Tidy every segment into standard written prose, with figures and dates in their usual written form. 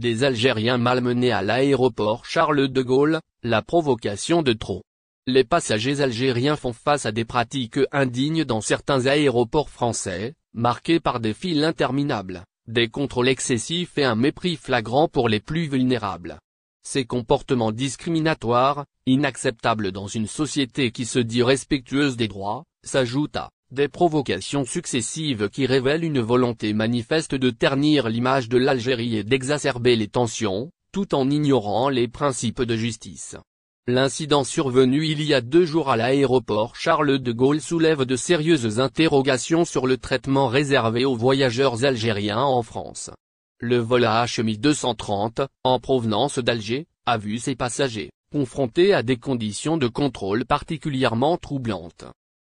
des Algériens malmenés à l'aéroport Charles de Gaulle, la provocation de trop. Les passagers algériens font face à des pratiques indignes dans certains aéroports français, marqués par des files interminables, des contrôles excessifs et un mépris flagrant pour les plus vulnérables. Ces comportements discriminatoires, inacceptables dans une société qui se dit respectueuse des droits, s'ajoutent à des provocations successives qui révèlent une volonté manifeste de ternir l'image de l'Algérie et d'exacerber les tensions, tout en ignorant les principes de justice. L'incident survenu il y a 2 jours à l'aéroport Charles de Gaulle soulève de sérieuses interrogations sur le traitement réservé aux voyageurs algériens en France. Le vol HMI 230, en provenance d'Alger, a vu ses passagers confrontés à des conditions de contrôle particulièrement troublantes.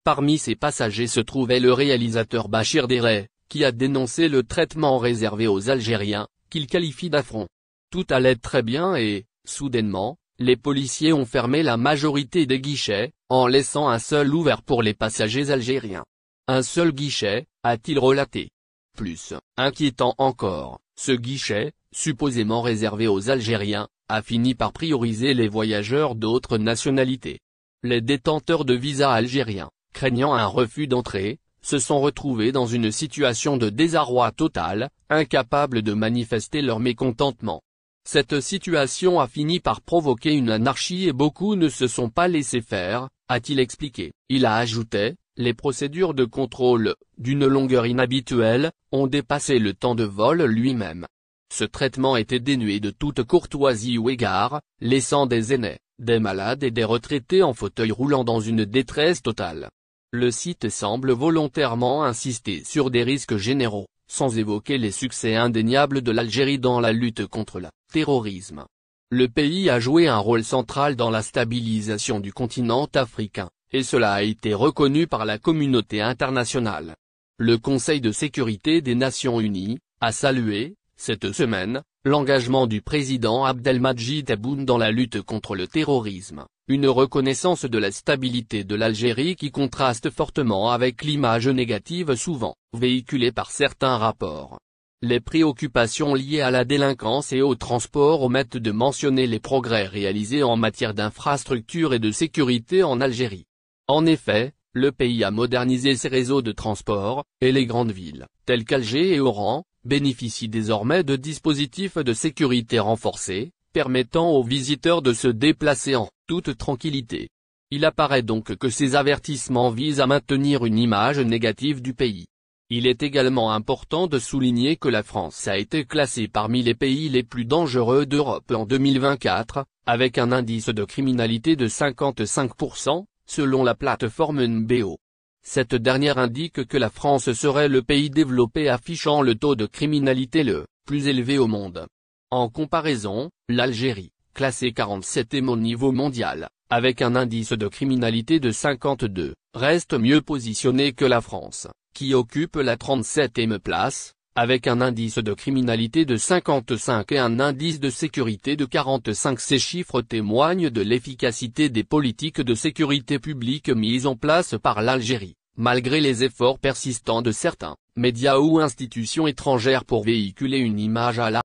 Parmi ces passagers se trouvait le réalisateur Bachir Deray, qui a dénoncé le traitement réservé aux Algériens, qu'il qualifie d'affront. Tout allait très bien et, soudainement, les policiers ont fermé la majorité des guichets, en laissant un seul ouvert pour les passagers algériens. Un seul guichet, a-t-il relaté. Plus inquiétant encore, ce guichet, supposément réservé aux Algériens, a fini par prioriser les voyageurs d'autres nationalités. Les détenteurs de visas algériens, craignant un refus d'entrée, se sont retrouvés dans une situation de désarroi total, incapables de manifester leur mécontentement. Cette situation a fini par provoquer une anarchie et beaucoup ne se sont pas laissés faire, a-t-il expliqué. Il a ajouté, les procédures de contrôle, d'une longueur inhabituelle, ont dépassé le temps de vol lui-même. Ce traitement était dénué de toute courtoisie ou égard, laissant des aînés, des malades et des retraités en fauteuil roulant dans une détresse totale. Le site semble volontairement insister sur des risques généraux, sans évoquer les succès indéniables de l'Algérie dans la lutte contre le terrorisme. Le pays a joué un rôle central dans la stabilisation du continent africain, et cela a été reconnu par la communauté internationale. Le Conseil de sécurité des Nations Unies a salué, cette semaine, l'engagement du président Abdelmadjid Tebboune dans la lutte contre le terrorisme, une reconnaissance de la stabilité de l'Algérie qui contraste fortement avec l'image négative souvent véhiculée par certains rapports. Les préoccupations liées à la délinquance et au transport omettent de mentionner les progrès réalisés en matière d'infrastructures et de sécurité en Algérie. En effet, le pays a modernisé ses réseaux de transport, et les grandes villes, telles qu'Alger et Oran, bénéficient désormais de dispositifs de sécurité renforcés, permettant aux visiteurs de se déplacer en toute tranquillité. Il apparaît donc que ces avertissements visent à maintenir une image négative du pays. Il est également important de souligner que la France a été classée parmi les pays les plus dangereux d'Europe en 2024, avec un indice de criminalité de 55%, selon la plateforme NBO. Cette dernière indique que la France serait le pays développé affichant le taux de criminalité le plus élevé au monde. En comparaison, l'Algérie, classée 47e au niveau mondial, avec un indice de criminalité de 52, reste mieux positionnée que la France, qui occupe la 37e place, avec un indice de criminalité de 55 et un indice de sécurité de 45. Ces chiffres témoignent de l'efficacité des politiques de sécurité publique mises en place par l'Algérie, malgré les efforts persistants de certains médias ou institutions étrangères pour véhiculer une image à la